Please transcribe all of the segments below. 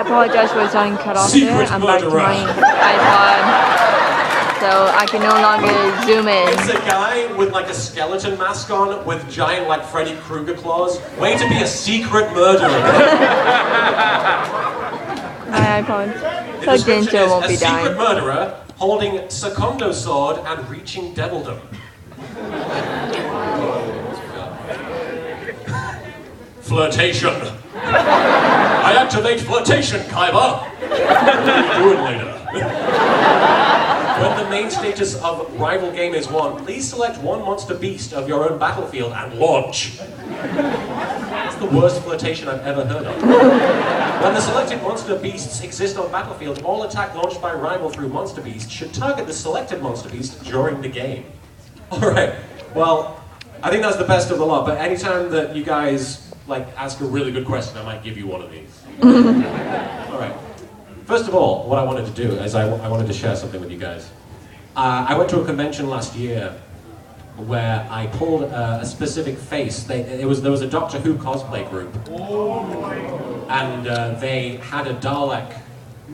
apologize for the sound cut off there. Secret I'm back to murderer. my iPod. So I can no longer zoom in. It's a guy with like a skeleton mask on with giant like Freddy Krueger claws. Way to be a secret murderer. My iPod. The So description Genjo is won't a be secret dying. murderer holding Secondo sword and reaching devildom. Flirtation. I activate flirtation, Kaiba. What are you doing later? When the main status of rival game is won, please select one monster beast of your own battlefield and launch. That's the worst flirtation I've ever heard of. When the selected monster beasts exist on battlefield, all attack launched by rival through monster beast should target the selected monster beast during the game. Alright, well, I think that's the best of the lot, but anytime that you guys ask a really good question, I might give you one of these. Alright. First of all, what I wanted to do is I wanted to share something with you guys. I went to a convention last year where I pulled a specific face. There was a Doctor Who cosplay group. And they had a Dalek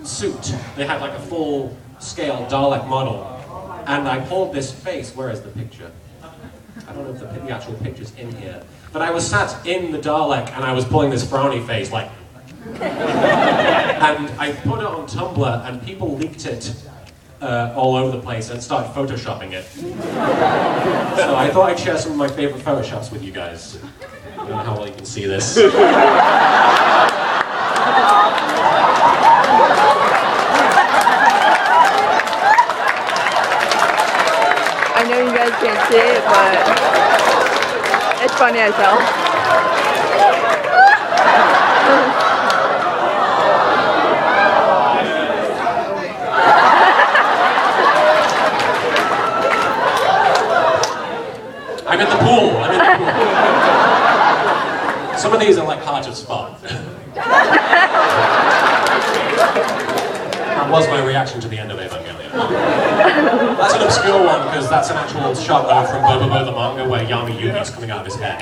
suit. They had like a full-scale Dalek model. And I pulled this face. Where is the picture? I don't know if the actual picture's in here. But I was sat in the Dalek and I was pulling this frowny face like... And I put it on Tumblr and people leaked it all over the place and started photoshopping it. So I thought I'd share some of my favorite photoshops with you guys. I don't know how well you can see this. I know you guys can't see it, but it's funny as hell. I'm in the pool. Some of these are like hard to spot. That was my reaction to the end of Evangelion. That's an obscure one because that's an actual shot from Bobobo the manga where Yami Yugi's coming out of his head.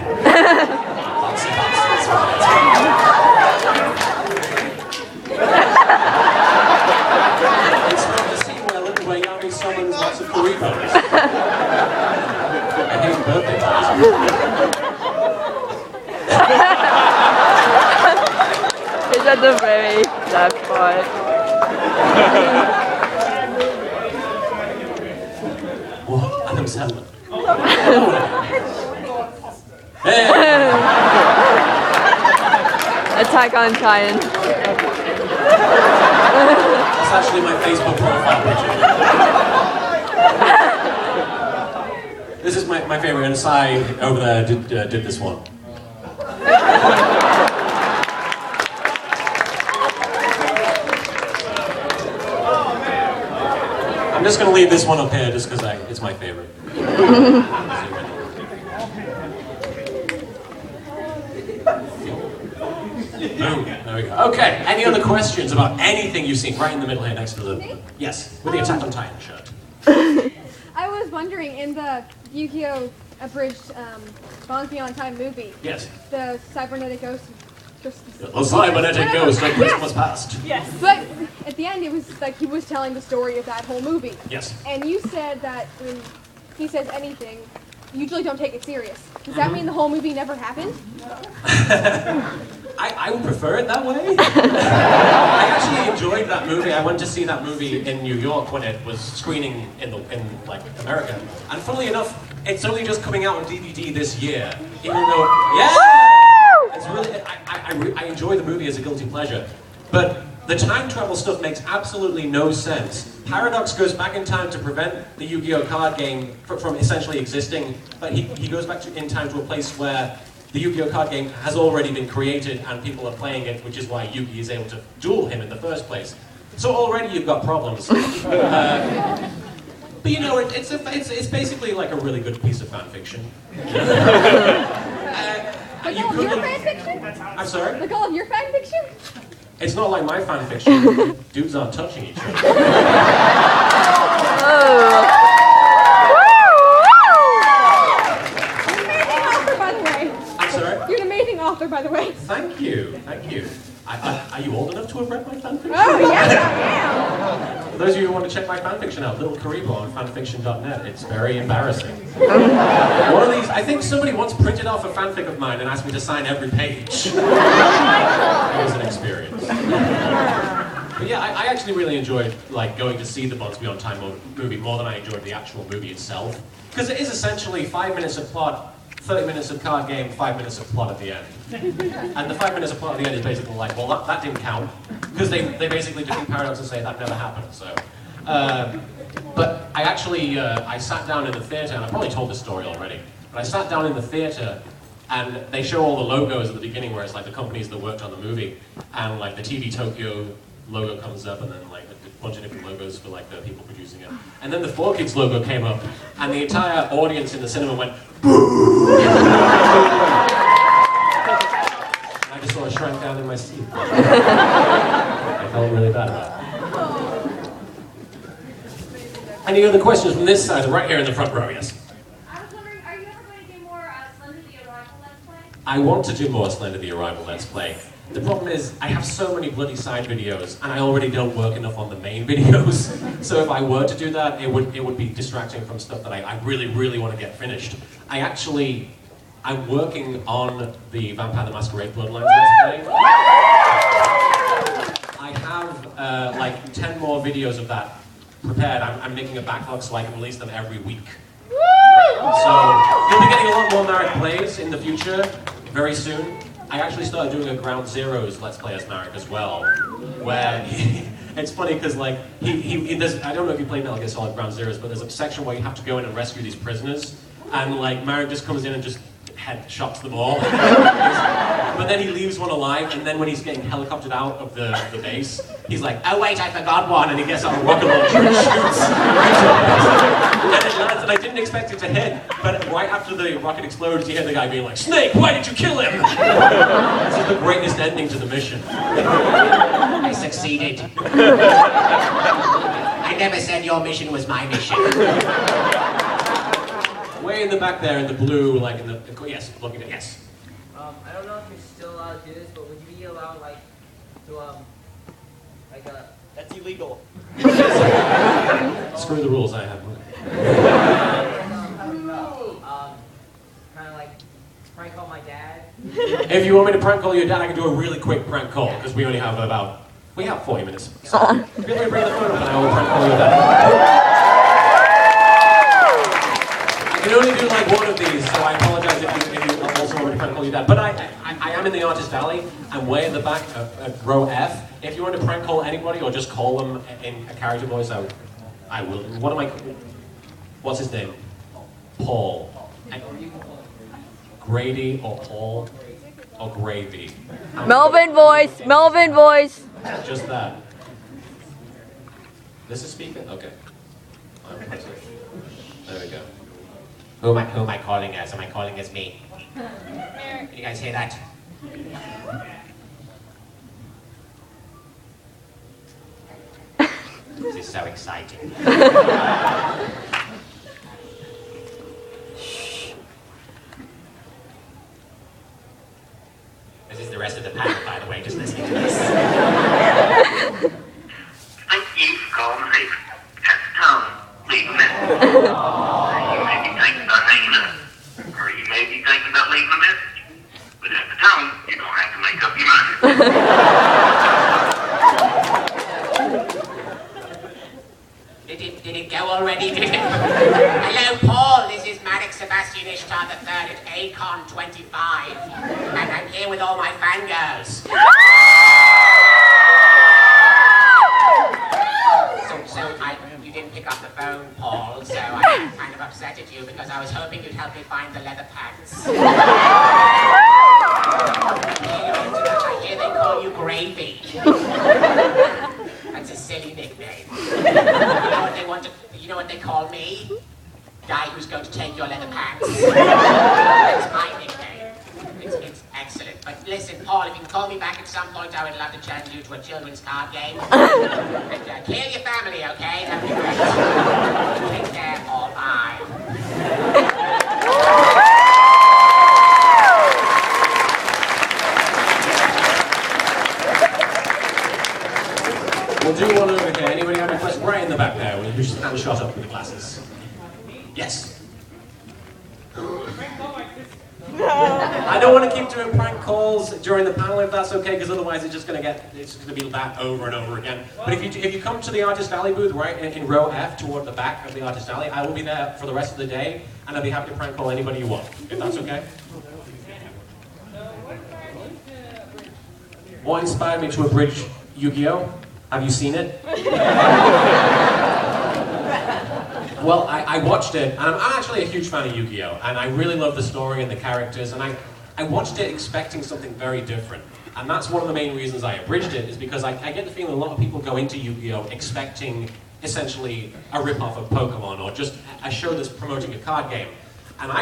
It's not the scene where Yami summons lots of Kuribohs. I hate birthday parties. It's at the very left part. What? Adam Sandler. Hey! Attack on Titan. That's actually my Facebook profile picture. This is my favorite, and Sai over there did this one. I'm just going to leave this one up here just because it's my favorite. Boom, there we go. Okay, any other questions about anything you've seen right in the middle here next to the... Yes, with the Attack on Titan shirt. I was wondering, in the Yu-Gi-Oh! Abridged Bonds Beyond Time movie, Yes. the cybernetic ghost... The cybernetic ghost of Christmas past. Yes. But at the end, it was like he was telling the story of that whole movie. Yes. And you said that when he says anything, you usually don't take it serious. Does that mean the whole movie never happened? I would prefer it that way. I actually enjoyed that movie. I went to see that movie in New York when it was screening in like America. And funnily enough, it's only just coming out on DVD this year. Even though, yeah, it's really. I enjoy the movie as a guilty pleasure, but the time travel stuff makes absolutely no sense. Paradox goes back in time to prevent the Yu-Gi-Oh! Card game from essentially existing, but he goes back in time to a place where the Yu-Gi-Oh! Card game has already been created and people are playing it, which is why Yugi is able to duel him in the first place. So already you've got problems. But you know, it's basically like a really good piece of fan fiction. Like all of your fan fiction? I'm sorry? Like all of your fan fiction? It's not like my fan fiction. Dudes aren't touching each other. You're an amazing author, by the way. I'm sorry? You're an amazing author, by the way. Thank you, thank you. Are you old enough to have read my fanfiction? Oh, yes, I am. For those of you who want to check my fanfiction out, little Kuriboh on fanfiction.net. It's very embarrassing. One of these, I think somebody once printed off a fanfic of mine and asked me to sign every page. It was an experience. But yeah, I actually really enjoyed like going to see the Bonds Beyond Time movie more than I enjoyed the actual movie itself. Because it is essentially 5 minutes of plot, 30 minutes of card game, 5 minutes of plot at the end. And the 5 minutes of plot at the end is basically like, well, that didn't count. Because they basically just do paradox and say that never happened, so. But I actually, I sat down in the theater, and I probably told this story already, but I sat down in the theater, and they show all the logos at the beginning where it's like the companies that worked on the movie, and like the TV Tokyo logo comes up, and then like a bunch of different logos for like the people producing it. And then the 4Kids logo came up, and the entire audience in the cinema went, boo! I just sort of shrank down in my seat. I felt really bad about it. Any other questions from this side? Right here in the front row, yes. I was wondering, are you ever going to do more Slender the Arrival Let's Play? I want to do more Slender the Arrival Let's Play. The problem is, I have so many bloody side videos, and I already don't work enough on the main videos. So if I were to do that, it would be distracting from stuff that I really, really want to get finished. I'm working on the Vampire the Masquerade Bloodlines Let's Play. I have like 10 more videos of that prepared. I'm making a backlog so I can release them every week. So you'll be getting a lot more Marek plays in the future, very soon. I actually started doing a Ground Zeroes Let's Play as Marek as well, where it's funny because like I don't know if you played Metal Gear Solid Ground Zeroes, but there's a section where you have to go in and rescue these prisoners, and like Marek just comes in and just headshots them all. But then he leaves one alive, and then when he's getting helicoptered out of the base, he's like, oh wait, I forgot one, and he gets out a rocket launcher and shoots. And it lands, and I didn't expect it to hit, but right after the rocket explodes, you hear the guy being like, Snake, why did you kill him? This is the greatest ending to the mission. I succeeded. I never said your mission was my mission. Way in the back there, in the blue, like in the yes, looking at yes. I don't know if you're still allowed to do this, but would you be allowed, like, to, That's illegal. Screw the rules, I have one. kind of like prank call my dad? If you want me to prank call your dad, I can do a really quick prank call, because we only have we have 40 minutes. So, feel free to bring the phone up and I will prank call your dad. I can only do like one of these, so I apologize if you also want me to prank call your dad. But I am in the Artist Valley. I'm way in the back of row F. If you want to prank call anybody or just call them in a character voice, I will. What's his name? Paul. Grady or Paul or Gravy? Melvin voice, Melvin voice. Just that. This is speaking? Okay. There we go. Who am I calling as? Am I calling as me? You guys hear that? This is so exciting. This is the rest of the panel, by the way, just listening to this. Thank you for calling me. At the tone, leave a message. You may be thinking about hanging up, or you may be thinking about leaving a message. But at the tone, you don't have to make up your mind. Did it go already? Hello, Paul. This is Marek Sebastian Ishtar III at A-Kon 25. And I'm here with all my fangirls. You didn't pick up the phone, Paul, so I'm kind of upset at you because I was hoping you'd help me find the leather pants. I hear they call you Gravy. That's a silly nickname. You know what they call me? Guy who's going to take your leather pants. That's my nickname. It's excellent. But listen, Paul, if you can call me back at some point, I would love to challenge you to a children's card game. And kill your family, okay? That'd be great. Take care, Paul. Bye. do one over here. Anybody have any questions? Right in the back there. We'll just stand shot up with the glasses. Yes. I don't want to keep doing prank calls during the panel if that's okay, because otherwise it's just going to be that over and over again. But if you come to the Artist Alley booth right in row F toward the back of the Artist Alley, I will be there for the rest of the day, and I'll be happy to prank call anybody you want, if that's okay. What inspired me to abridge Yu-Gi-Oh? Have you seen it? Well, I watched it, and I'm actually a huge fan of Yu-Gi-Oh! And I really love the story and the characters, and I watched it expecting something very different. And that's one of the main reasons I abridged it, is because I get the feeling a lot of people go into Yu-Gi-Oh! Expecting essentially a rip-off of Pokemon, or just a show that's promoting a card game. And I